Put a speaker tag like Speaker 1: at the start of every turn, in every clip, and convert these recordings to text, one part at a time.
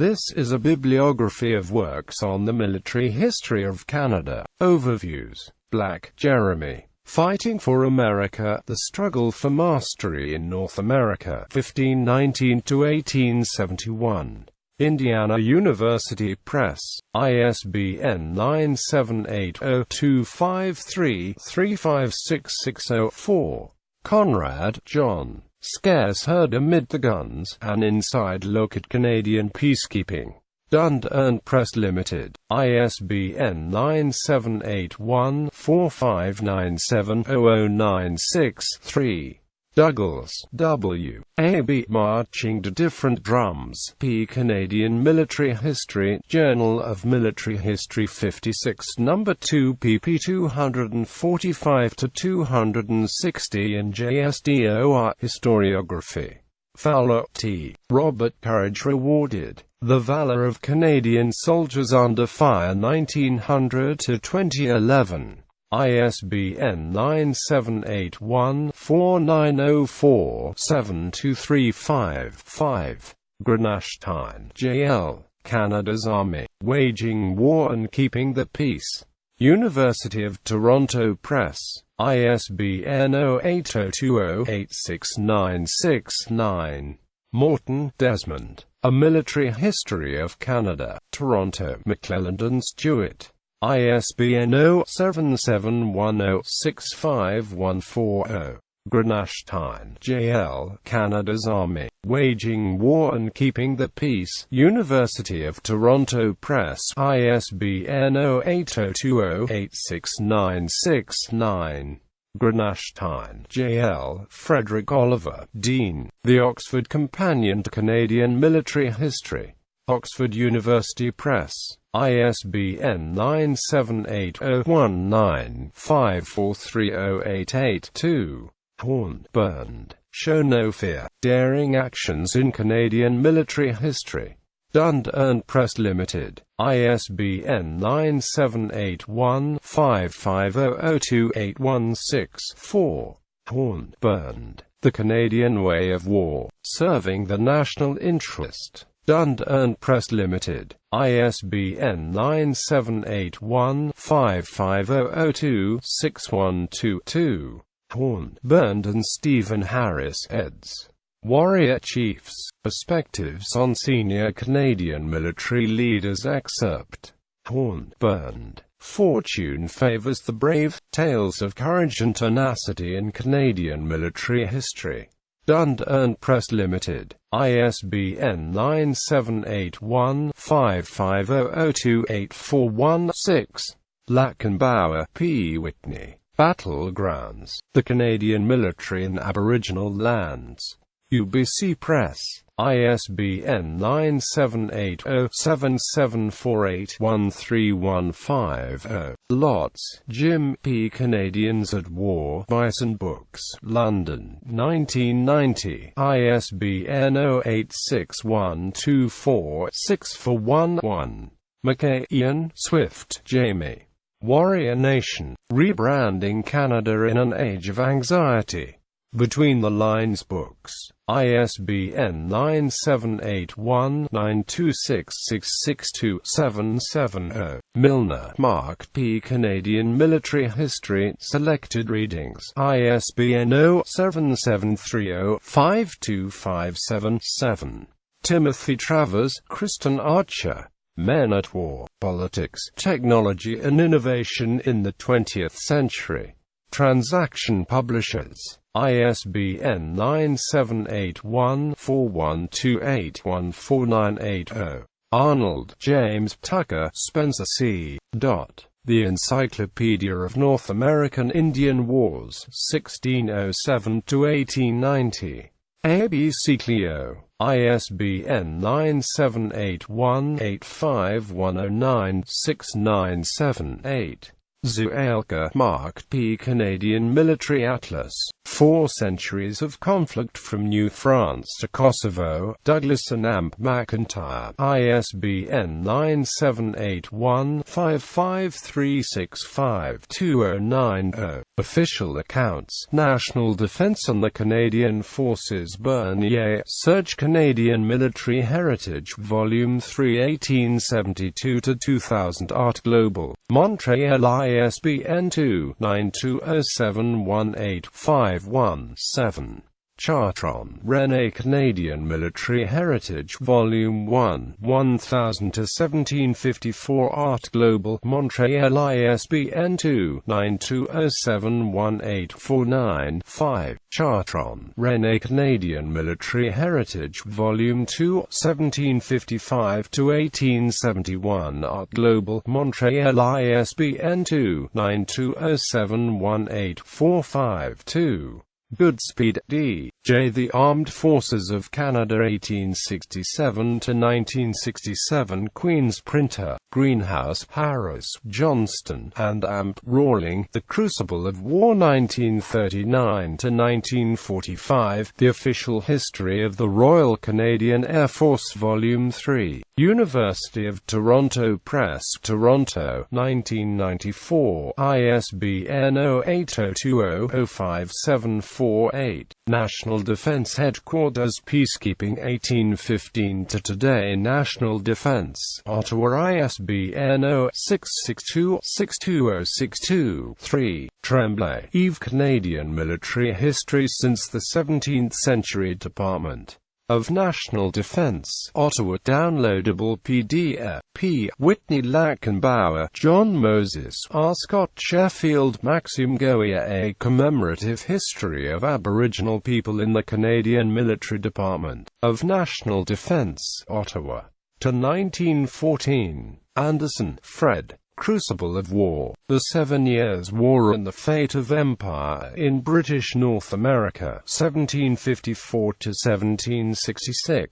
Speaker 1: This is a bibliography of works on the military history of Canada. Overviews. Black, Jeremy. Fighting for America, The Struggle for Mastery in North America, 1519 to 1871. Indiana University Press. ISBN 978-0253-356604. Conrad, John. Scarce Heard Amid the Guns, An Inside Look at Canadian Peacekeeping. Dundurn Press Limited. ISBN 978-1597-0096-3. Douglas, W. A.B. Marching to Different Drums. P. Canadian Military History, Journal of Military History 56 No. 2 pp 245-260 in JSDOR. Historiography. Fowler, T. Robert Courage Rewarded. The Valor of Canadian Soldiers Under Fire 1900-2011. ISBN 978-1904-7235-5. Granashtein, J.L., Canada's Army, Waging War and Keeping the Peace. University of Toronto Press. ISBN 0802086969. Morton, Desmond. A Military History of Canada. Toronto, McClelland and Stewart. ISBN 0771065140. Granashtein, J.L., Canada's Army, Waging War and Keeping the Peace. University of Toronto Press. ISBN 0802086969. Granashtein, J.L., Frederick Oliver, Dean. The Oxford Companion to Canadian Military History. Oxford University Press. ISBN 978-019-543088-2. Horn, Bernd. Show No Fear. Daring Actions in Canadian Military History. Dundurn Press Limited. ISBN 978-1550028164. Horn, Bernd. The Canadian Way of War. Serving the National Interest. Dundurn Press Limited. ISBN 978-1550026122. Horn, Bernd and Stephen Harris, eds. Warrior Chiefs. Perspectives on Senior Canadian Military Leaders. Excerpt. Horn, Bernd. Fortune Favours the Brave. Tales of Courage and Tenacity in Canadian Military History. Dundurn Press Limited. ISBN 978-1550028416. Lackenbauer, P. Whitney. Battlegrounds. The Canadian Military in Aboriginal Lands. UBC Press. ISBN 978-0774813150. Lotz, Jim P. Canadians at War. Bison Books, London, 1990. ISBN 0861246411. McKay, Ian. Swift, Jamie. Warrior Nation. Rebranding Canada in an Age of Anxiety. Between the Lines Books. ISBN 978-1926662770. Milner, Mark P. Canadian Military History. Selected Readings. ISBN 0-7730-52577. Timothy Travers, Kristen Archer. Men at War, Politics, Technology and Innovation in the 20th Century. Transaction Publishers. ISBN 978-1412814980. Arnold, James, Tucker, Spencer C. The Encyclopedia of North American Indian Wars, 1607–1890. A.B.C. Clio. ISBN 978-1851096978. Zuelka, Mark P. Canadian Military Atlas. 4 Centuries of Conflict from New France to Kosovo. Douglas and Amp McIntyre. ISBN 978-1553652090. Official accounts, National Defense and the Canadian Forces, Bernier, Search Canadian Military Heritage, Volume 3, 1872-2000, Art Global, Montreal, ISBN 2-920718-517. Chartron, René, Canadian Military Heritage, Volume 1, 1000-1754, Art Global, Montreal, ISBN 2-920718-495. Chartron, René, Canadian Military Heritage, Volume 2, 1755-1871, Art Global, Montreal, ISBN 2-920718-452. Goodspeed, D. J. The Armed Forces of Canada 1867–1967, Queen's Printer, Greenhouse, Harris, Johnston, and Amp. Rawling, The Crucible of War 1939–1945, The Official History of the Royal Canadian Air Force, Volume 3. University of Toronto Press, Toronto, 1994, ISBN 0802005748. National Defense Headquarters, Peacekeeping 1815 to Today, National Defense, Ottawa, ISBN 0662620623. Tremblay, Yves, Canadian Military History Since the 17th Century, Department of National Defense, Ottawa. Downloadable PDF. P. Whitney Lackenbauer, John Moses, R. Scott Sheffield, Maxime Goya. A Commemorative History of Aboriginal People in the Canadian Military Department of National Defense, Ottawa. To 1914. Anderson, Fred. Crucible of War, The 7 Years' War and the Fate of Empire in British North America, 1754–1766.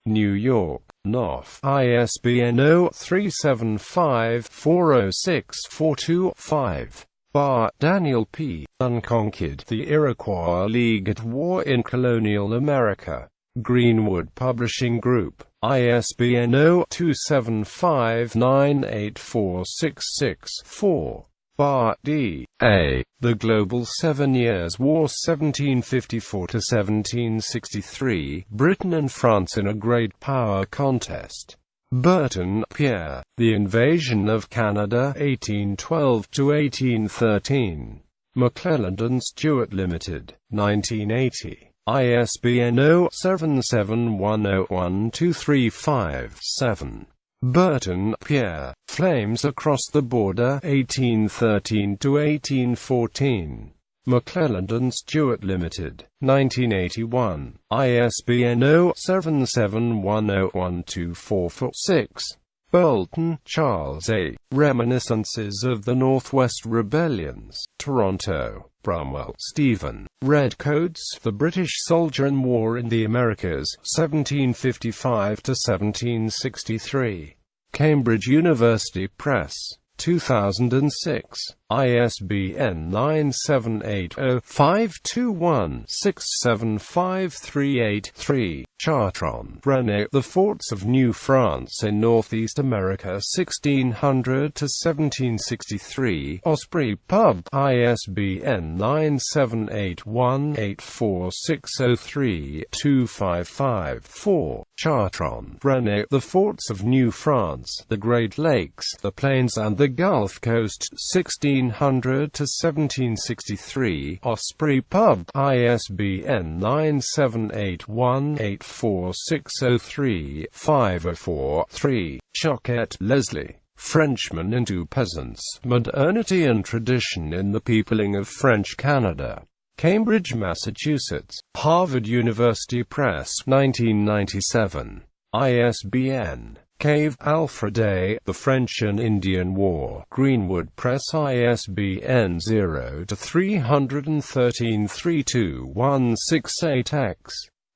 Speaker 1: New York, Knopf, ISBN 0-375-406-42-5. Barr, Daniel P. Unconquered, The Iroquois League at War in Colonial America. Greenwood Publishing Group, ISBN 0-275-98466-4. Barr, D. A. The Global 7 Years' War 1754–1763, Britain and France in a Great Power Contest. Burton, Pierre. The Invasion of Canada, 1812–1813. McClelland and Stewart Limited, 1980. ISBN 0-771012357. Burton, Pierre. Flames Across the Border, 1813–1814. McClelland and Stewart Limited, 1981. ISBN 0-771012446. Bolton, Charles A. Reminiscences of the Northwest Rebellions. Toronto. Brumwell, Stephen. Redcoats, The British Soldier and War in the Americas, 1755–1763. Cambridge University Press. 2006. ISBN 978-0-521-67538-3. Chartron, René. The Forts of New France in Northeast America, 1600–1763. Osprey Pub. ISBN 978-184-603-255-4. Chartron, René. The Forts of New France, the Great Lakes, the Plains and the Gulf Coast, 1600–1763. Osprey Pub. ISBN 978-184-603-504-3. Choquette, Leslie. Frenchmen into Peasants, Modernity and Tradition in the Peopling of French Canada. Cambridge, Massachusetts. Harvard University Press, 1997. ISBN. Cave, Alfred A. The French and Indian War. Greenwood Press, ISBN 0-313-32168-X.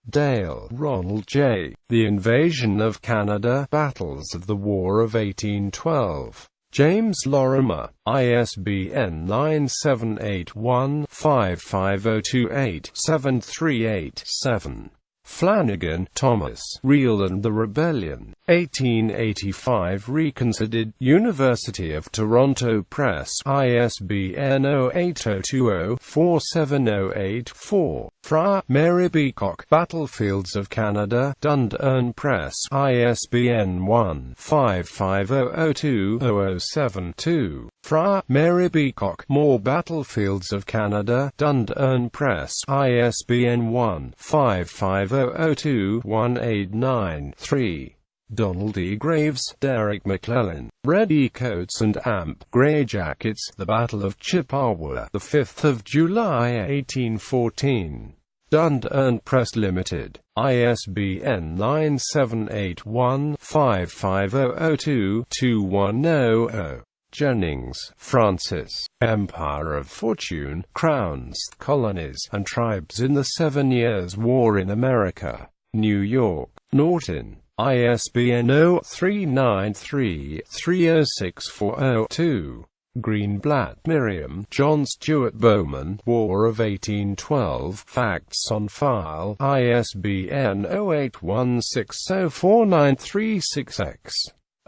Speaker 1: Dale, Ronald J. The Invasion of Canada, Battles of the War of 1812. James Lorimer, ISBN 978-1-55028-738-7. Flanagan, Thomas. Real and the Rebellion. 1885. Reconsidered. University of Toronto Press. ISBN 08020-47084. Fra, Mary Beacock. Battlefields of Canada. Dundurn Press. ISBN 1-55002-0072. Fra, Mary Beacock. More Battlefields of Canada. Dundurn Press. ISBN 1-55002-1893. Donald E. Graves, Derek McClellan. Reddy Coats and Amp. Grey Jackets. The Battle of Chippewa. The 5th of July 1814. Dundurn Press Limited. ISBN 978-1-55002-2100. Jennings, Francis. Empire of Fortune, Crowns, Colonies, and Tribes in the 7 Years' War in America. New York. Norton. ISBN 0393-306402. Greenblatt, Miriam. John Stuart Bowman. War of 1812. Facts on File. ISBN 0816049366.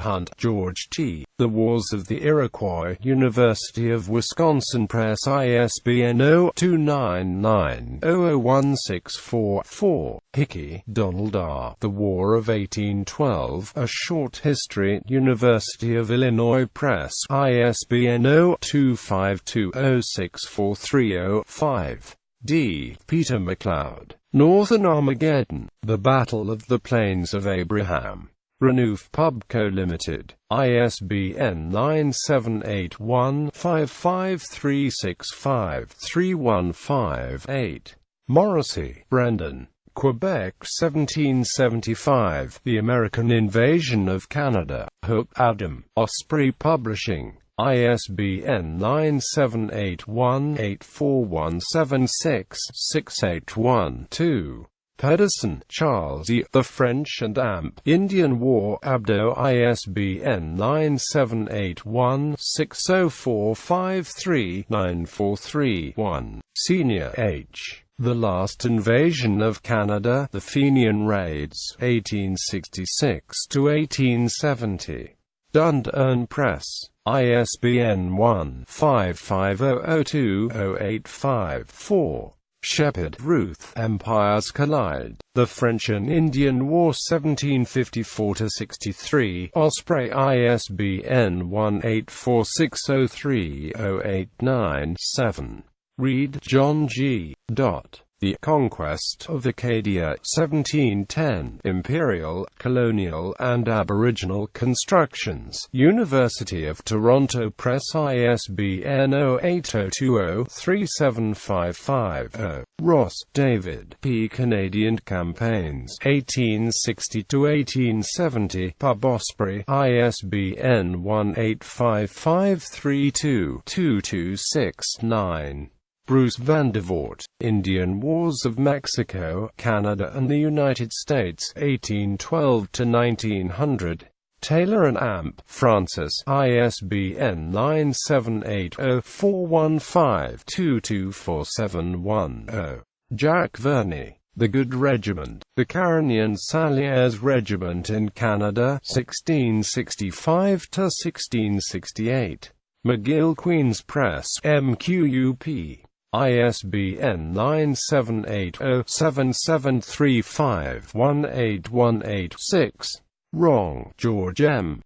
Speaker 1: Hunt, George T. The Wars of the Iroquois. University of Wisconsin Press. ISBN 0299-001644. Hickey, Donald R. The War of 1812. A Short History. University of Illinois Press. ISBN 0252064305. D. Peter MacLeod. Northern Armageddon. The Battle of the Plains of Abraham. Renouf Pubco Limited. ISBN 978-1-55365-3158. Morrissey, Brendan. Quebec, 1775. The American Invasion of Canada. Hook, Adam. Osprey Publishing. ISBN 978-184176-6812. Pedersen, Charles E. The French and Amp. Indian War. Abdo. ISBN 978-1-60453-943-1. Senior H. The Last Invasion of Canada. The Fenian Raids. 1866–1870. Dundurn Press. ISBN 1-55002-0854. Shepherd, Ruth. Empires Collide. The French and Indian War 1754–63. Osprey. ISBN 1-84603-0897. Reed, John G. The Conquest of Acadia, 1710. Imperial, Colonial, and Aboriginal Constructions. University of Toronto Press. ISBN 08020-37550. Ross, David. P. Canadian Campaigns, 1860–1870. Pub Osprey. ISBN 1-85532-2269. Bruce Vandervoort. Indian Wars of Mexico, Canada and the United States, 1812–1900. Taylor and Amp. Francis. ISBN 978-0415-22471-0. Jack Verney. The Good Regiment. The Carignan Saliers Regiment in Canada, 1665–1668. McGill Queen's Press. MQUP. ISBN 978-07735-18186. Wrong, George M.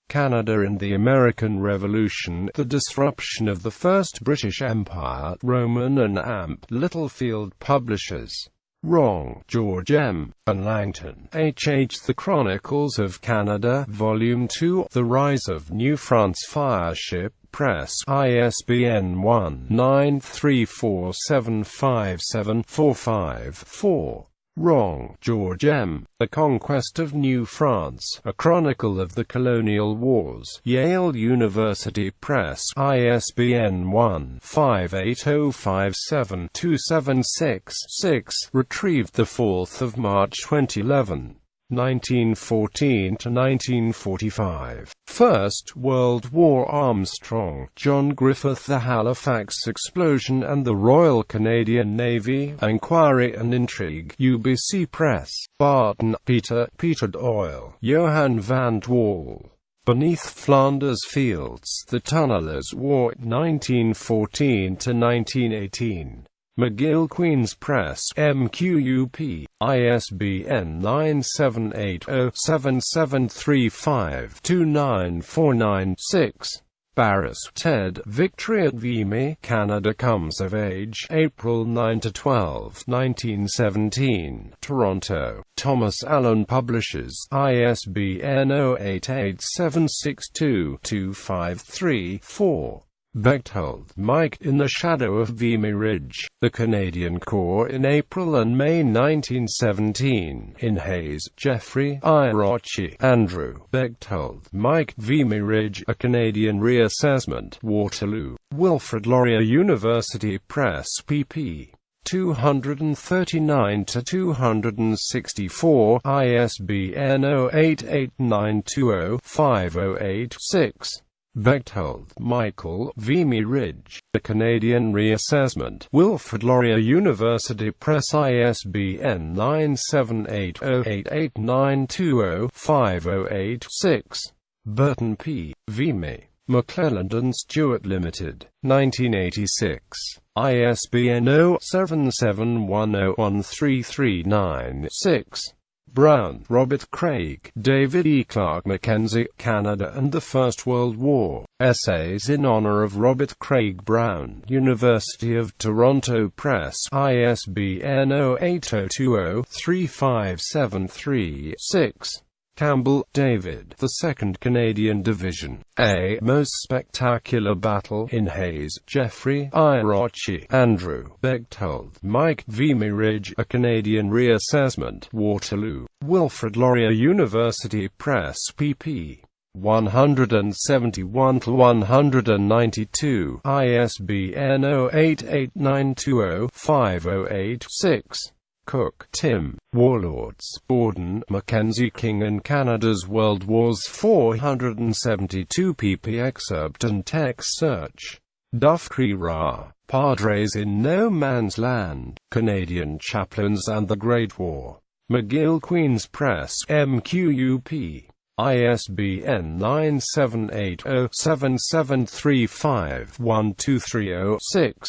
Speaker 1: Canada in the American Revolution, The Disruption of the First British Empire, Rowman and Amp, Littlefield Publishers. Wrong, George M. and Langton, H.H. The Chronicles of Canada, Volume 2, The Rise of New France Fireship Press, ISBN 1-934757454. Wrong, George M. The Conquest of New France, A Chronicle of the Colonial Wars, Yale University Press, ISBN 1-58057-276-6, retrieved 4 March 2011. 1914 to 1945. First World War. Armstrong, John Griffith. The Halifax Explosion and the Royal Canadian Navy, Inquiry and Intrigue, UBC Press. Barton, Peter, Peter Doyle, Johann van de Waal. Beneath Flanders Fields, The Tunnelers' War, 1914 to 1918. McGill Queen's Press, MQUP, ISBN 978-0-7735-29496. Barris, Ted. Victory at Vimy, Canada Comes of Age, April 9–12, 1917. Toronto. Thomas Allen Publishers, ISBN 0-88762-253-4. Bechtold, Mike. In the Shadow of Vimy Ridge, The Canadian Corps in April and May 1917. In Hayes, Jeffrey, I. Roche, Andrew. Bechtold, Mike. Vimy Ridge, A Canadian Reassessment, Waterloo. Wilfrid Laurier University Press, pp. 239–264, ISBN 0889205086. Bechtold, Michael. Vimy Ridge, The Canadian Reassessment. Wilfrid Laurier University Press, ISBN 978-0-88920-5086. Burton P. Vimy, McClelland and Stewart Limited, 1986. ISBN 0-771013396. Brown, Robert Craig, David E. Clark Mackenzie, Canada and the First World War. Essays in honor of Robert Craig Brown, University of Toronto Press, ISBN 0-8020-35736. Campbell, David. The 2nd Canadian Division. A Most Spectacular Battle. In Hayes, Jeffrey, I. Roche, Andrew. Bechtold, Mike. Vimy Ridge, A Canadian Reassessment, Waterloo. Wilfrid Laurier University Press, pp. 171–192, ISBN 0-88920-5086. Cook, Tim. Warlords, Borden, Mackenzie King and Canada's World Wars 472 pp. Excerpt and text search. Duff Creera, Padres in No Man's Land, Canadian Chaplains and the Great War. McGill Queen's Press, MQUP. ISBN 978-0-7735-12306.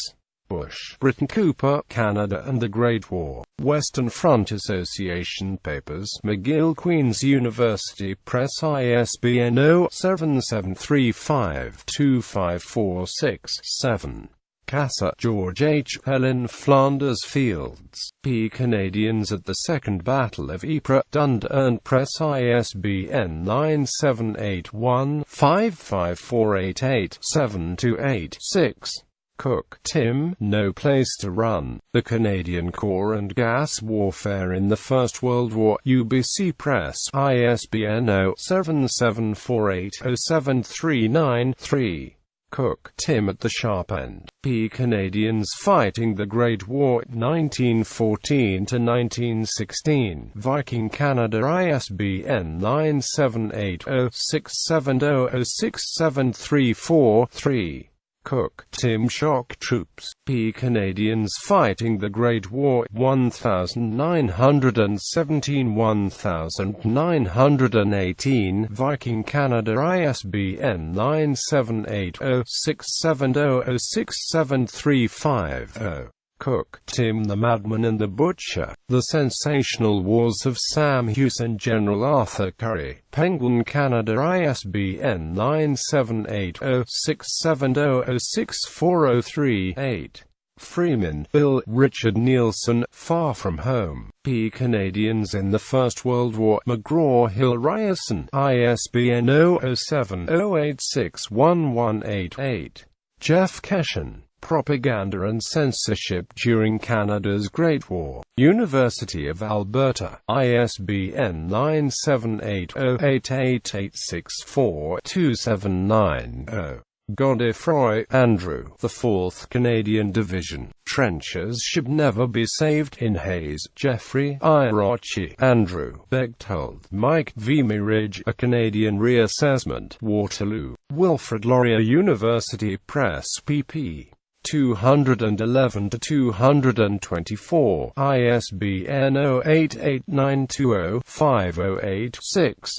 Speaker 1: Bush, Britain. Cooper, Canada and the Great War. Western Front Association Papers. McGill Queen's University Press, ISBN 0-7735-25467. Casa, George H. Helen. Flanders Fields, P. Canadians at the Second Battle of Ypres. Dundurn Press, ISBN 978-1-55488-728-6. Cook, Tim. No Place to Run, The Canadian Corps and Gas Warfare in the First World War. UBC Press, ISBN 0-7748-07393. Cook, Tim. At the Sharp End. P. Canadians Fighting the Great War, 1914 to 1916. Viking Canada. ISBN 978-0-670-06734-3. Cook, Tim. Shock Troops. P. Canadians Fighting the Great War, 1917–1918. Viking Canada. ISBN 978-0-670-06735-0. Cook, Tim. The Madman and the Butcher. The Sensational Wars of Sam Hughes and General Arthur Currie. Penguin Canada. ISBN 978-0-670-06403-8. Freeman, Bill. Richard Nielsen, Far From Home. P. Canadians in the First World War. McGraw-Hill Ryerson. ISBN 0-07-086118-8. Jeff Keshen. Propaganda and Censorship During Canada's Great War. University of Alberta. ISBN 978-0-88864-279-0. Godefroy, Andrew. The 4th Canadian Division. Trenches should never be saved. In Hayes, Jeffrey. Irachi, Andrew. Bechtold, Mike. Vimy Ridge, A Canadian Reassessment. Waterloo. Wilfrid Laurier University Press, pp. 211-224, ISBN 0889205086.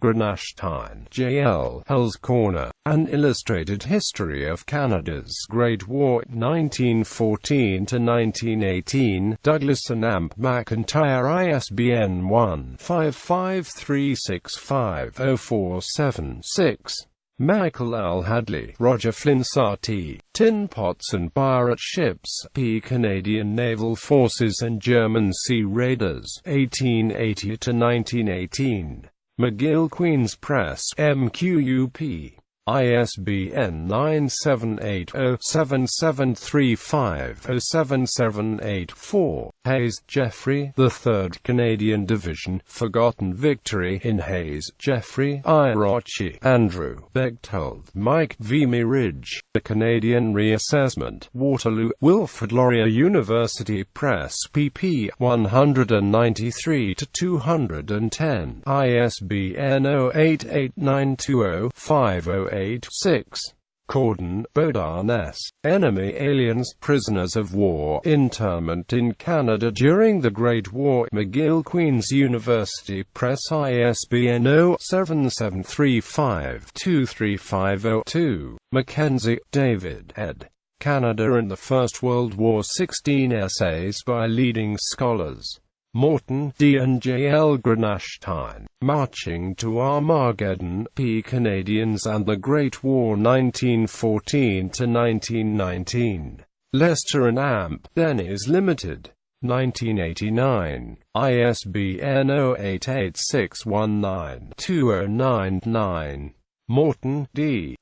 Speaker 1: Granashtein, J.L. Hell's Corner, An Illustrated History of Canada's Great War, 1914–1918, Douglas and Amp McIntyre, ISBN 1-553650476. Michael L. Hadley, Roger Flynn Sarti, Tin Pots and Pirate Ships, P. Canadian Naval Forces and German Sea Raiders, 1880–1918. McGill Queen's Press, MQUP. ISBN 978-0-7735-07784. Hayes, Jeffrey. The 3rd Canadian Division. Forgotten Victory. In Hayes, Jeffrey. Irachi, Andrew. Bechtold, Mike. Vimy Ridge, A Canadian Reassessment. Waterloo. Wilfrid Laurier University Press, pp. 193–210. ISBN 0889205086. Corden, Bodan S. Enemy Aliens, Prisoners of War, Internment in Canada During the Great War. McGill Queen's University Press, ISBN 0-7735-23502. Mackenzie, David, ed. Canada and the First World War, 16 essays by leading scholars. Morton, D. and J. L. Granashtein. Marching to Armageddon, P. Canadians and the Great War, 1914–1919. Leicester and Amp, Denny's Limited. 1989. ISBN 0886192099. Morton, D.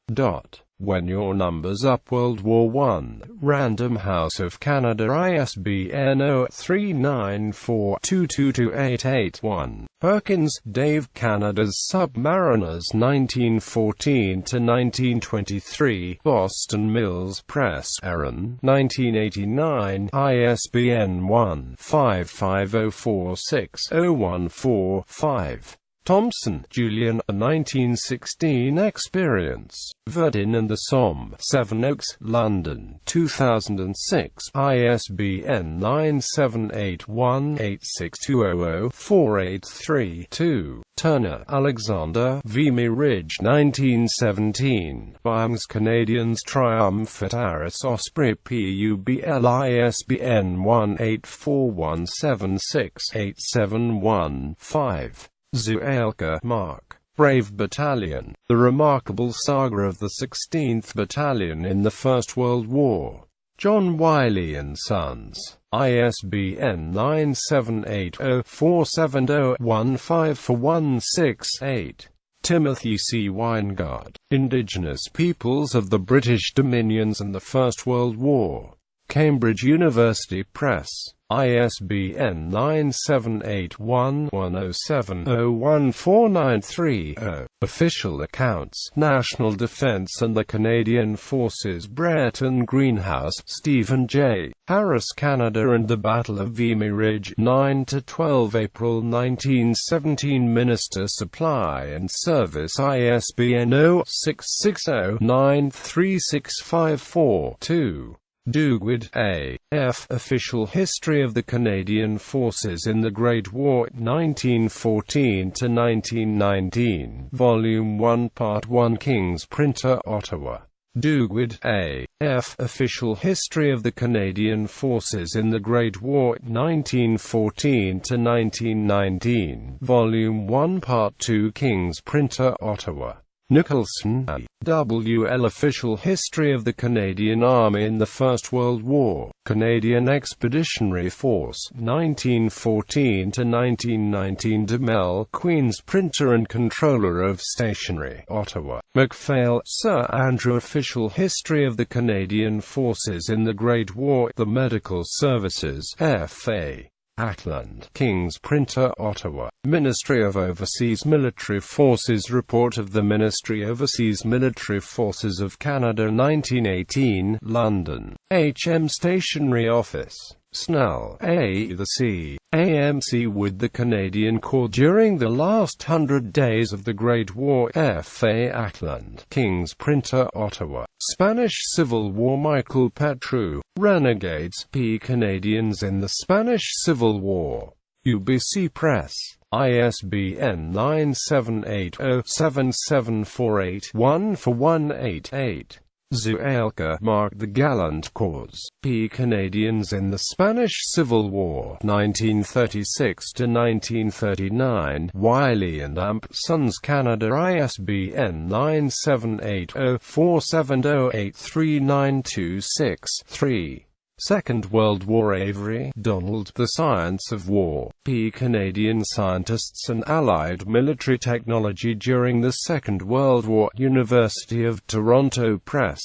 Speaker 1: When Your Numbers Up, World War I. Random House of Canada, ISBN 0394222881. Perkins, Dave. Canada's Submariners, 1914–1923. Boston Mills Press, Erin, 1989. ISBN 1-55046-014-5. Thompson, Julian. A 1916 Experience. Verdun and the Somme. Sevenoaks, London, 2006. ISBN 9781862004832. Turner, Alexander. Vimy Ridge, 1917. Byams Canadians Triumph at Arras Osprey PUBL. ISBN 1-84176-871-5. Zuelka, Mark. Brave Battalion. The Remarkable Saga of the 16th Battalion in the First World War. John Wiley and Sons. ISBN 978-0-470-154-168. Timothy C. Weingard. Indigenous Peoples of the British Dominions and the First World War. Cambridge University Press. ISBN 978-1107-01493-0. Official Accounts. National Defence and the Canadian Forces. Breton Greenhouse, Stephen J. Harris. Canada and the Battle of Vimy Ridge, 9–12 April 1917. Minister Supply and Service. ISBN 0-660-93654-2. Dugwood, A. F. Official History of the Canadian Forces in the Great War, 1914–1919, Volume 1, Part 1, King's Printer, Ottawa. Dugwood, A. F. Official History of the Canadian Forces in the Great War, 1914–1919, Volume 1, Part 2, King's Printer, Ottawa. Nicholson, A. W. L. Official History of the Canadian Army in the First World War, Canadian Expeditionary Force, 1914–1919. DeMel, Queen's Printer and Controller of Stationery, Ottawa. MacPhail, Sir Andrew. Official History of the Canadian Forces in the Great War, The Medical Services, F.A. Ackland, King's Printer, Ottawa. Ministry of Overseas Military Forces Report of the Ministry Overseas Military Forces of Canada 1918, London. HM Stationery Office. Snell, A. The C. AMC with the Canadian Corps during the last 100 days of the Great War. F.A. Ackland, King's Printer, Ottawa. Spanish Civil War. Michael Petru, Renegades, P. Canadians in the Spanish Civil War. UBC Press. ISBN 978-0-7748-1-188. Zuelka, Mark. The Gallant Cause. P. Canadians in the Spanish Civil War, 1936–1939. Wiley and Amp, Sons Canada. ISBN 978-0-470-83926-3. Second World War. Avery, Donald. The Science of War. P. Canadian Scientists and Allied Military Technology during the Second World War. University of Toronto Press.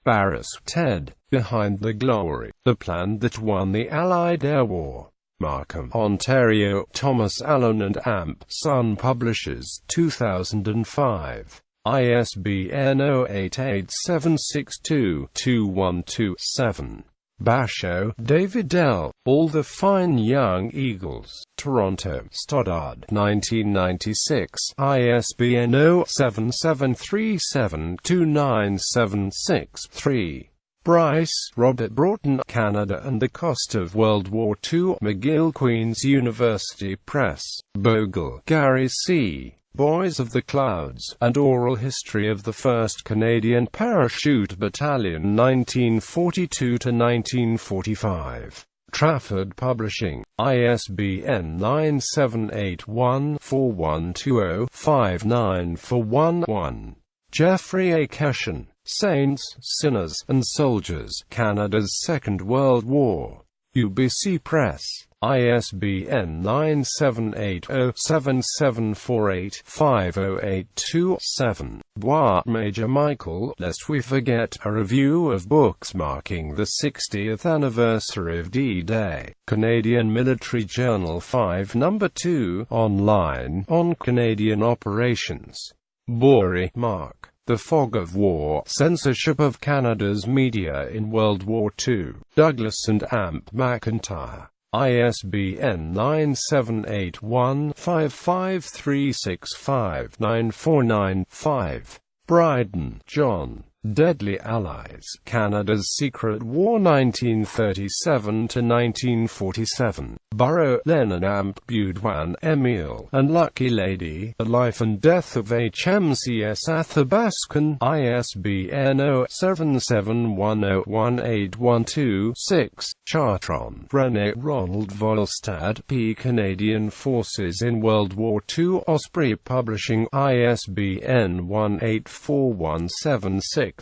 Speaker 1: Barris, Ted. Behind the Glory. The Plan That Won the Allied Air War. Markham, Ontario. Thomas Allen and Amp, Sun Publishers, 2005. ISBN 088762-2127. Basho, David L. All the Fine Young Eagles. Toronto, Stoddard, 1996. ISBN 0-7737-29763-3. Bryce, Robert. Broughton, Canada and the Cost of World War II. McGill, Queen's University Press. Bogle, Gary C. Boys of the Clouds, and Oral History of the 1st Canadian Parachute Battalion 1942–1945. Trafford Publishing. ISBN 978-1-4120-5941-1. Jeffrey A. Cashin, Saints, Sinners, and Soldiers, Canada's Second World War. UBC Press. ISBN 978-0-7748-5082-7. Bois, Major Michael. Lest We Forget, a review of books marking the 60th anniversary of D-Day. Canadian Military Journal 5 No. 2, online, on Canadian Operations. Bory, Mark. The Fog of War, Censorship of Canada's Media in World War II. Douglas and Amp McIntyre. ISBN 978-1-55365-949-5. Bryden, John. Deadly Allies, Canada's Secret War 1937–1947. Burrow, Lennon. Amp Budwan, Emile, and Lucky Lady, The Life and Death of HMCS Athabascan. ISBN 0-771018126-6. Chartron, René. Ronald Volstad, P. Canadian Forces in World War II. Osprey Publishing. ISBN 184176-3020.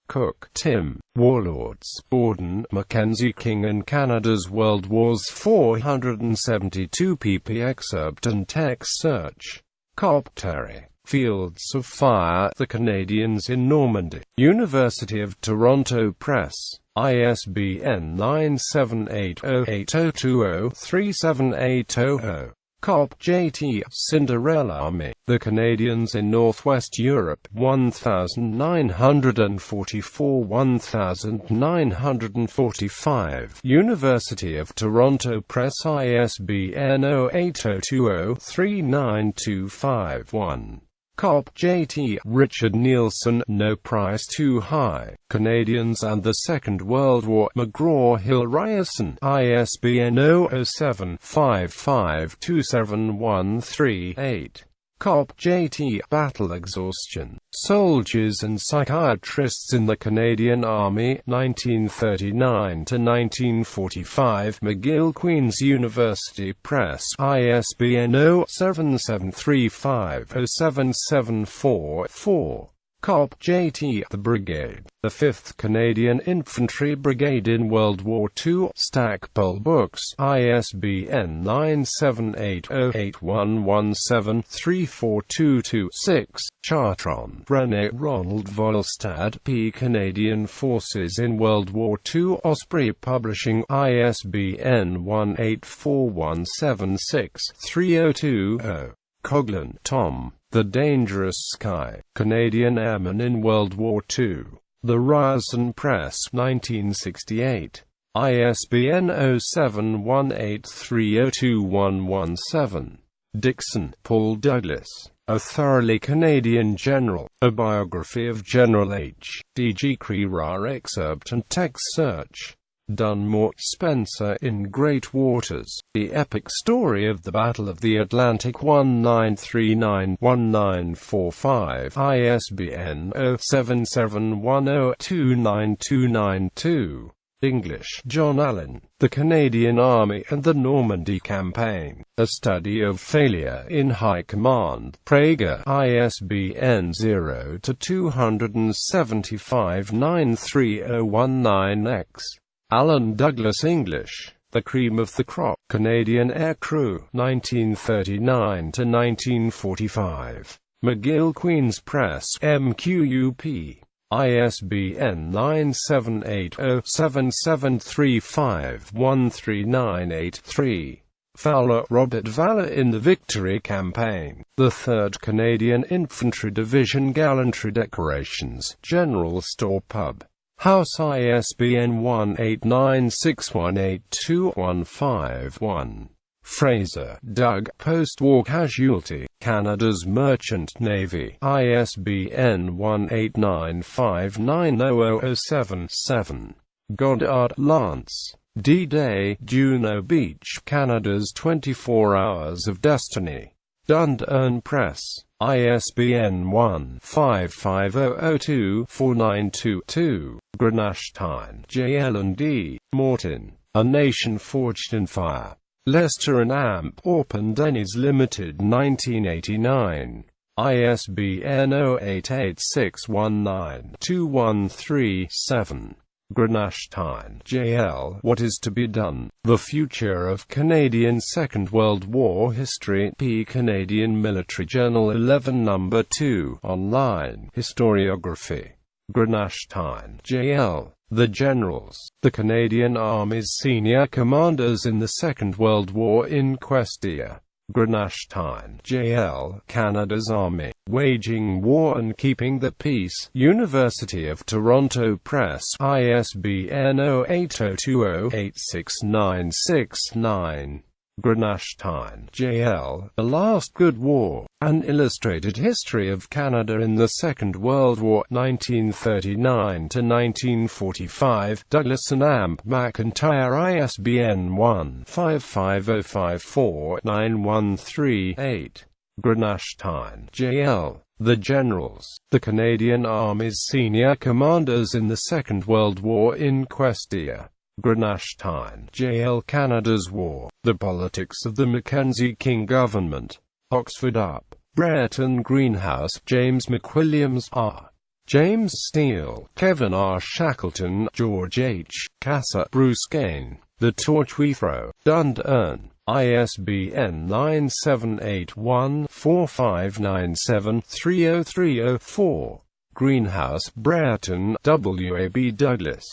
Speaker 1: Cook, Tim. Warlords, Borden, Mackenzie King and Canada's World Wars 472 pp. Excerpt and text search. Copp, Terry. Fields of Fire, The Canadians in Normandy. University of Toronto Press. ISBN 978-0820-37800. Copp, J.T. Cinderella Army. The Canadians in Northwest Europe. 1944–1945. University of Toronto Press. ISBN 0-8020-39251. Copp, J.T. Richard Nielsen. No Price Too High. Canadians and the Second World War. McGraw-Hill Ryerson. ISBN 0-07-5527-138. Copp, J.T. Battle Exhaustion. Soldiers and Psychiatrists in the Canadian Army, 1939–1945. McGill, Queen's University Press. ISBN 0-7735-0774-4. Cop. JT. The Brigade, the 5th Canadian Infantry Brigade in World War II. Stackpole Books, ISBN 9780811734226. Chartron, René Ronald Volstad, P. Canadian Forces in World War II. Osprey Publishing, ISBN 1841763020. Coughlin, Tom. The Dangerous Sky, Canadian Airmen in World War II. The Ryerson Press, 1968. ISBN 0718302117. Dixon, Paul Douglas. A Thoroughly Canadian General, A Biography of General H. D. G. Crerar. Excerpt and text search. Dunmore, Spencer. In Great Waters, The Epic Story of the Battle of the Atlantic. 1939-1945. ISBN 0771029292. English, John Allen. The Canadian Army and the Normandy Campaign. A Study of Failure in High Command. Prager. ISBN 0-275-93019-X. Alan Douglas. English, The Cream of the Crop. Canadian Aircrew, 1939-1945. McGill Queen's Press, MQUP. ISBN 978-07735-13983. Fowler, Robert. Valor in the Victory Campaign. The 3rd Canadian Infantry Division. Gallantry Decorations, General Store Pub House. ISBN 1896182151. Fraser, Doug. Post-War Casualty, Canada's Merchant Navy. ISBN 1895900077. Goddard, Lance. D-Day, Juno Beach, Canada's 24 Hours of Destiny. Dundurn Press. ISBN 1-55002-4922. Granashtein, J. L. and D. Morton. A Nation Forged in Fire. Lester and Amp. Orpen Denny's Limited, 1989. ISBN 0886192137. Granashtein, J. L. What is to be Done? The Future of Canadian Second World War History. P. Canadian Military Journal 11 No. 2. Online. Historiography. Granashtein, J. L. The Generals. The Canadian Army's Senior Commanders in the Second World War in Questia. Granashtein, J. L. Canada's Army, Waging War and Keeping the Peace. University of Toronto Press. ISBN 0802086969. Granashtein, J. L. The Last Good War. An Illustrated History of Canada in the Second World War, 1939-1945. Douglas and Amp. McIntyre. ISBN 1-55054-9138. Granashtein, J. L. The Generals. The Canadian Army's Senior Commanders in the Second World War in Questia. Granashtein, J. L. Canada's War. The Politics of the Mackenzie King Government. Oxford Up. Brereton Greenhouse. James McWilliams, R. James Steele, Kevin R. Shackleton, George H. Casa, Bruce Kane. The Torch We Throw. Dundurn. ISBN 978-1597-30304. Greenhouse, Brereton, W. A. B. Douglas.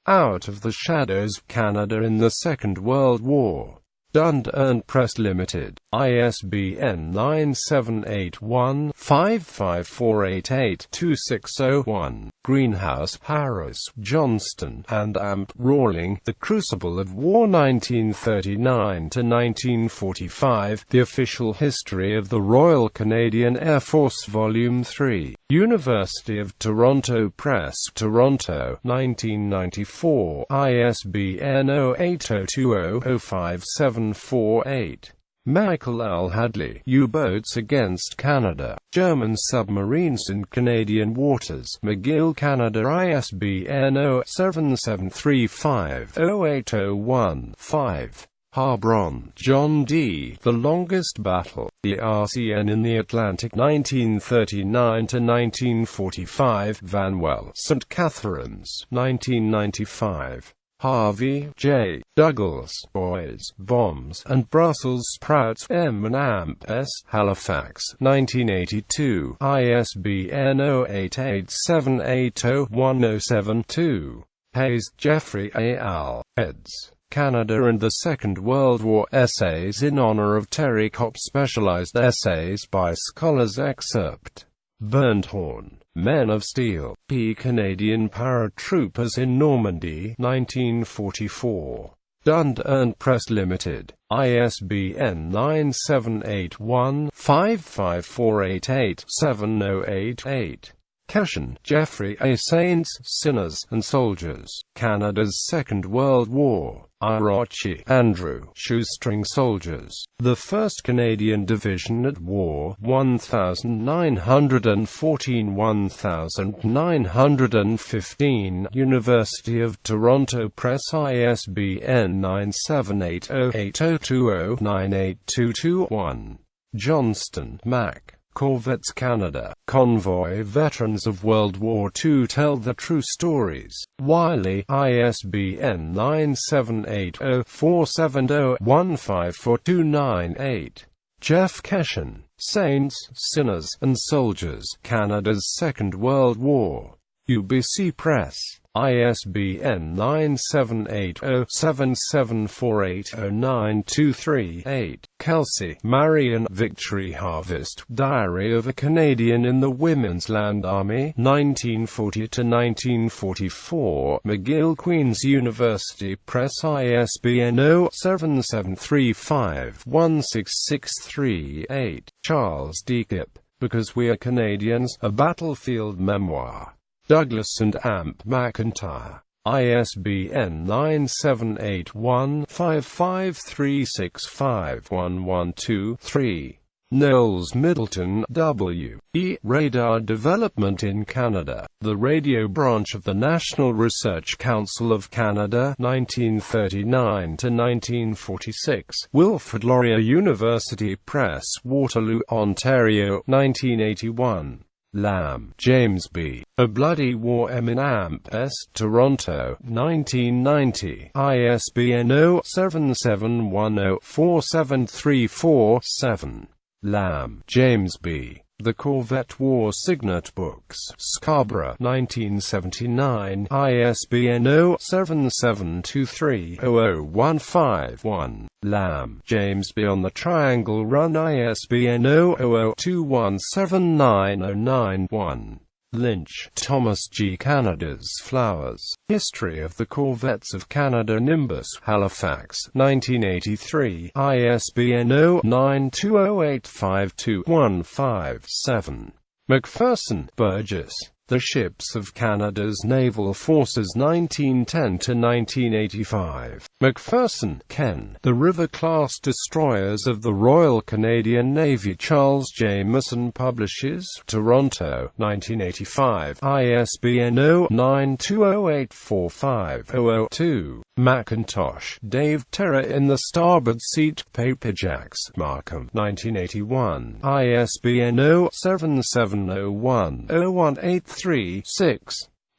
Speaker 1: Out of the Shadows, Canada in the Second World War. Dundurn Press Limited. ISBN 978-1-55488-2601. Greenhouse, Harris, Johnston, and Amp. Rawling, The Crucible of War 1939-1945. The Official History of the Royal Canadian Air Force Volume 3. University of Toronto Press, Toronto, 1994. ISBN 0802005748. Michael L. Hadley, U-Boats Against Canada, German Submarines in Canadian Waters. McGill, Canada. ISBN 0-7735-08015. Harbron, John D. The Longest Battle, the RCN in the Atlantic, 1939–1945, Vanwell, St. Catharines, 1995. Harvey, J. Douglas, Boys, Bombs, and Brussels Sprouts, M. and Amp. S. Halifax, 1982, ISBN 0887801072. Hayes, Jeffrey A. Al. eds. Canada and the Second World War Essays in honor of Terry Kopp. Specialized Essays by Scholars. Excerpt. Burnthorn, Men of Steel, P. Canadian Paratroopers in Normandy, 1944. Dundurn Press Limited. ISBN 978-1-55488-7088. Cashin, Jeffrey A. Saints, Sinners, and Soldiers, Canada's Second World War. Irachi, Andrew, Shoestring Soldiers, the 1st Canadian Division at War, 1914–1915, University of Toronto Press. ISBN 9780802098221. Johnston, Mac. Corvettes Canada, Convoy. Veterans of World War II tell the true stories. Wiley, ISBN 978-0470-154298. Jeff Cashin, Saints, Sinners, and Soldiers, Canada's Second World War. UBC Press. ISBN 978-0774809238. Kelsey, Marion. Victory Harvest, Diary of a Canadian in the Women's Land Army, 1940–1944, McGill Queen's University Press. ISBN 0-7735-16638. Charles D. Kipp, Because We Are Canadians, A Battlefield Memoir. Douglas and Amp McIntyre. ISBN 978-1-55365-112-3. Knowles Middleton, W. E. Radar Development in Canada, the radio branch of the National Research Council of Canada, 1939–1946. Wilfrid Laurier University Press, Waterloo, Ontario, 1981. Lamb, James B. A Bloody War. M. in Amp. S. Toronto, 1990. ISBN 0-7710-4734-7. Lamb, James B. The Corvette War Signet Books, Scarborough, 1979. ISBN 0-7723-00151. Lamb, James B. On the Triangle Run. ISBN 0-021790991. Lynch, Thomas G. Canada's Flowers. History of the Corvettes of Canada. Nimbus, Halifax, 1983. ISBN 0-92085215-7. McPherson, Burgess. The Ships of Canada's Naval Forces, 1910–1985. McPherson, Ken. The River-class Destroyers of the Royal Canadian Navy. Charles Jameson Publishers, Toronto, 1985. ISBN 0-920845-002. McIntosh, Dave. Terror in the Starboard Seat. Paperjacks, Markham, 1981. ISBN 0-7701-01836.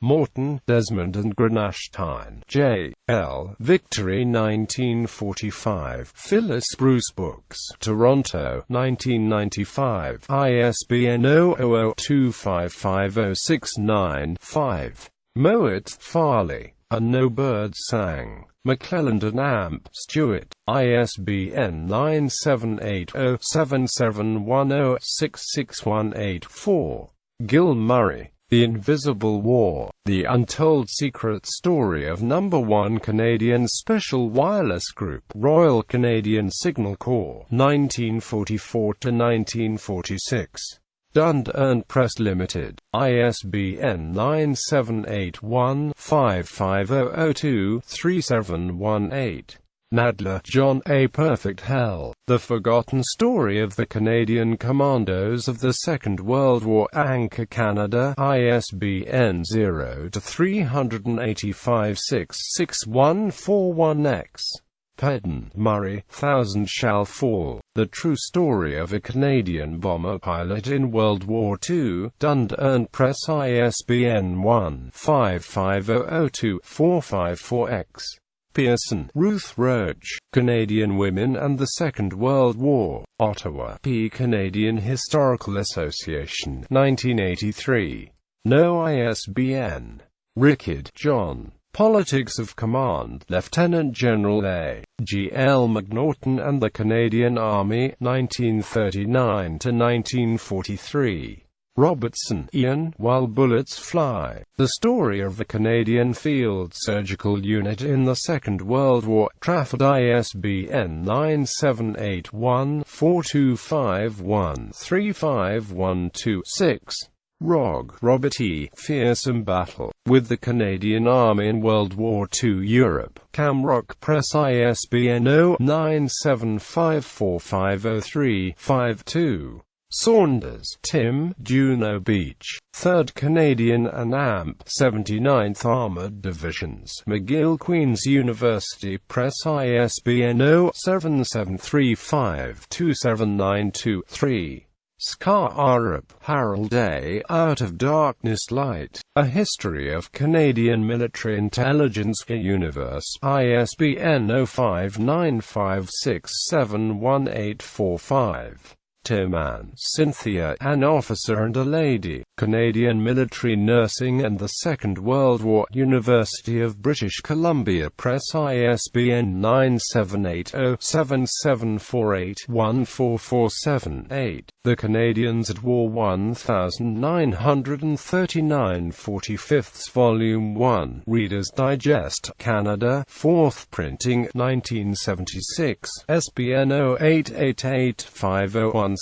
Speaker 1: Morton, Desmond and Granashtein, J. L. Victory, 1945. Phyllis Bruce Books, Toronto, 1995. ISBN 0-0255069-5. Mowat, Farley. And No Bird Sang. McClelland and Amp. Stewart. ISBN 978-07710-66184. Gil Murray. The Invisible War, The Untold Secret Story of No. 1 Canadian Special Wireless Group, Royal Canadian Signal Corps, 1944–1946. Dundurn Press Limited. ISBN 978-1-55002-3718. Nadler, John A. Perfect Hell, The Forgotten Story of the Canadian Commandos of the Second World War. Anchor Canada. ISBN 0-385-66141-X. Peden, Murray, Thousand Shall Fall, The True Story of a Canadian Bomber Pilot in World War II, Dundurn Press, ISBN 1-55002-454-X. Pearson, Ruth Roach, Canadian Women and the Second World War, Ottawa, P. Canadian Historical Association, 1983. No ISBN. Rickard, John. Politics of Command, Lieutenant General A. G. L. McNaughton and the Canadian Army, 1939–1943. Robertson, Ian, While Bullets Fly, The Story of the Canadian Field Surgical Unit in the Second World War, Trafford, ISBN 978-1-4251-35126. Rogge, Robert E. Fearsome Battle with the Canadian Army in World War II Europe, Camrock Press, ISBN 0-975450352. Saunders, Tim, Juno Beach, 3rd Canadian and AMP, 79th Armoured Divisions, McGill Queen's University Press, ISBN 0-7735-27923. Scar-Arup, Harold A. Out of Darkness Light, A History of Canadian Military Intelligence Universe, ISBN 0595671845. Tillman, Cynthia, An Officer and a Lady, Canadian Military Nursing and the Second World War, University of British Columbia Press, ISBN 978-0748-14478. The Canadians at War 1939, 45th Volume 1, Reader's Digest, Canada, 4th printing, 1976, SBN 0888501617.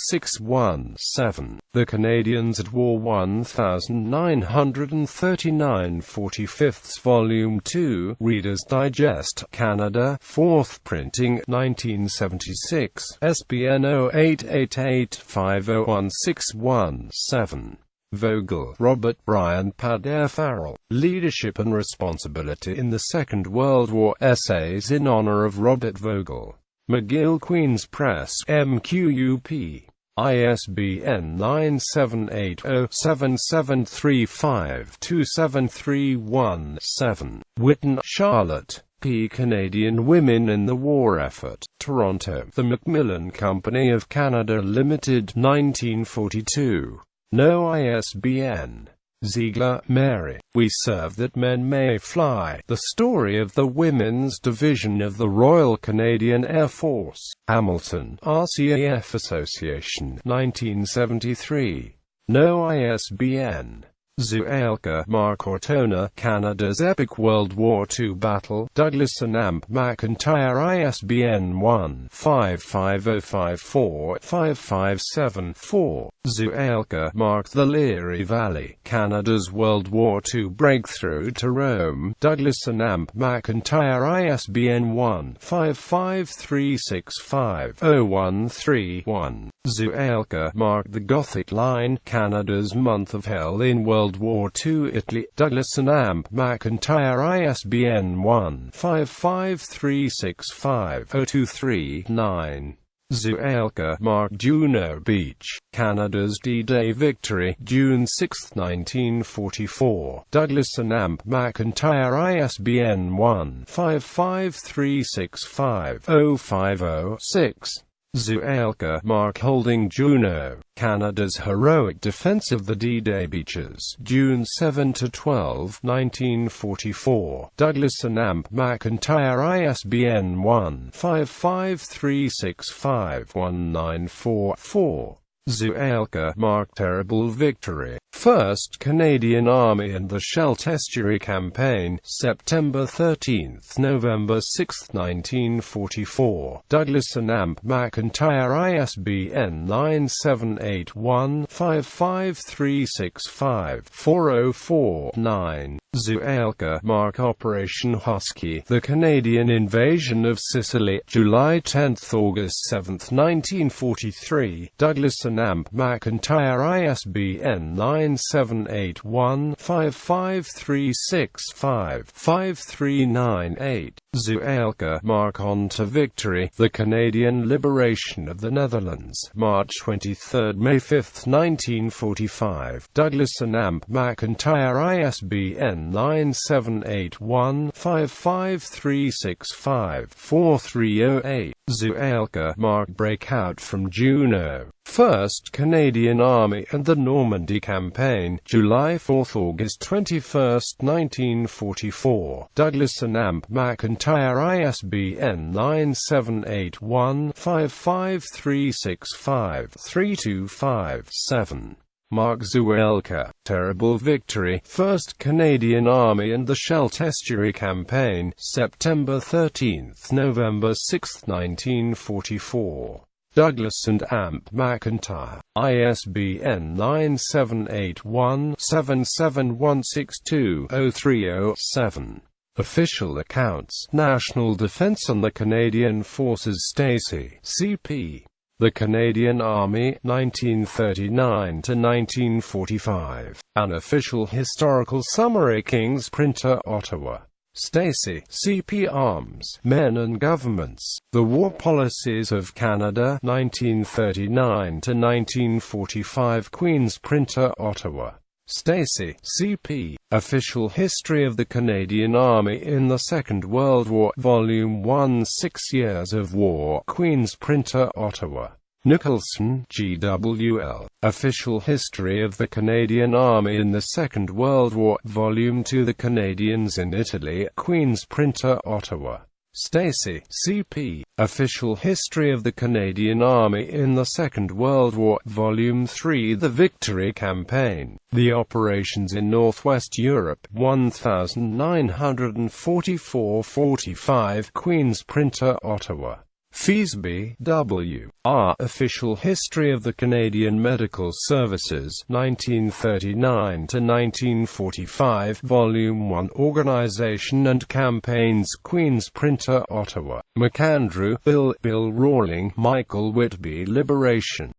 Speaker 1: The Canadians at War 1939, 45th Volume 2, Reader's Digest, Canada, 4th printing, 1976, SBN 0888501617. Vogel, Robert Brian Padre Farrell, Leadership and Responsibility in the Second World War, Essays in Honor of Robert Vogel. McGill Queen's Press, MQUP. ISBN 978-0773527317. Whitten, Charlotte. P. Canadian Women in the War Effort, Toronto, The Macmillan Company of Canada Limited, 1942. No ISBN. Ziegler, Mary. We Serve That Men May Fly, The Story of the Women's Division of the Royal Canadian Air Force, Hamilton, RCAF Association, 1973. No ISBN. Zuelka, Mark Ortona, Canada's Epic World War II Battle, Douglas and Amp McIntyre, ISBN 1-55054-5574. Zuelka, Mark, The Leary Valley, Canada's World War II Breakthrough to Rome, Douglas and Amp McIntyre, ISBN 1-55365-0131. Zuelka, Mark, The Gothic Line, Canada's Month of Hell in World War II Italy, Douglas and Amp McIntyre, ISBN 1-55365-0239. Zuelka, Mark, Juno Beach, Canada's D-Day Victory, June 6, 1944, Douglas and Amp McIntyre, ISBN 1-55365-0506. Zuelka, Mark, Holding Juno, Canada's Heroic Defense of the D-Day Beaches, June 7–12, 1944, Douglas and Amp McIntyre, ISBN 1-55365-1944. Zuelka, Mark, Terrible Victory, 1st Canadian Army and the Scheldt Estuary Campaign, September 13 – November 6, 1944, Douglas and Amp McIntyre, ISBN 978-1-55365-404-9. Zuelka, Mark, Operation Husky, The Canadian Invasion of Sicily, July 10–August 7, 1943, Douglas and Amp McIntyre ISBN 978-1-55365-5398. Zuelke, Mark. On to Victory, The Canadian Liberation of the Netherlands, March 23, May 5, 1945. Douglas and Amp McIntyre ISBN 978-1-55365-4308. Zuelke, Mark. Breakout from Juno, 1st Canadian Army and the Normandy Campaign, July 4–August 21, 1944. Douglas and Amp McIntyre ISBN 978-1-55365-325-7. Mark. Zuelke, Terrible Victory, 1st Canadian Army and the Scheldt Estuary Campaign, September 13 – November 6, 1944. Douglas and Amp McIntyre, ISBN 978-1-77162-030-7. Official Accounts, National Defence and the Canadian Forces. Stacey, C.P. The Canadian Army, 1939–1945. An Official Historical Summary. King's Printer, Ottawa. Stacey, C.P. Arms, Men and Governments. The War Policies of Canada, 1939–1945. Queen's Printer, Ottawa. Stacey, C.P. Official History of the Canadian Army in the Second World War, Volume 1, 6 Years of War. Queen's Printer, Ottawa. Nicholson, G.W.L. Official History of the Canadian Army in the Second World War, Volume 2. The Canadians in Italy. Queen's Printer, Ottawa. Stacey, C.P. Official History of the Canadian Army in the Second World War, Volume 3. The Victory Campaign. The Operations in Northwest Europe, 1944–45. Queen's Printer, Ottawa. Feasby, W. R. Official History of the Canadian Medical Services, 1939–1945, Volume 1. Organization and Campaigns. Queen's Printer, Ottawa. McAndrew, Bill. Bill Rawling, Michael Whitby. Liberation.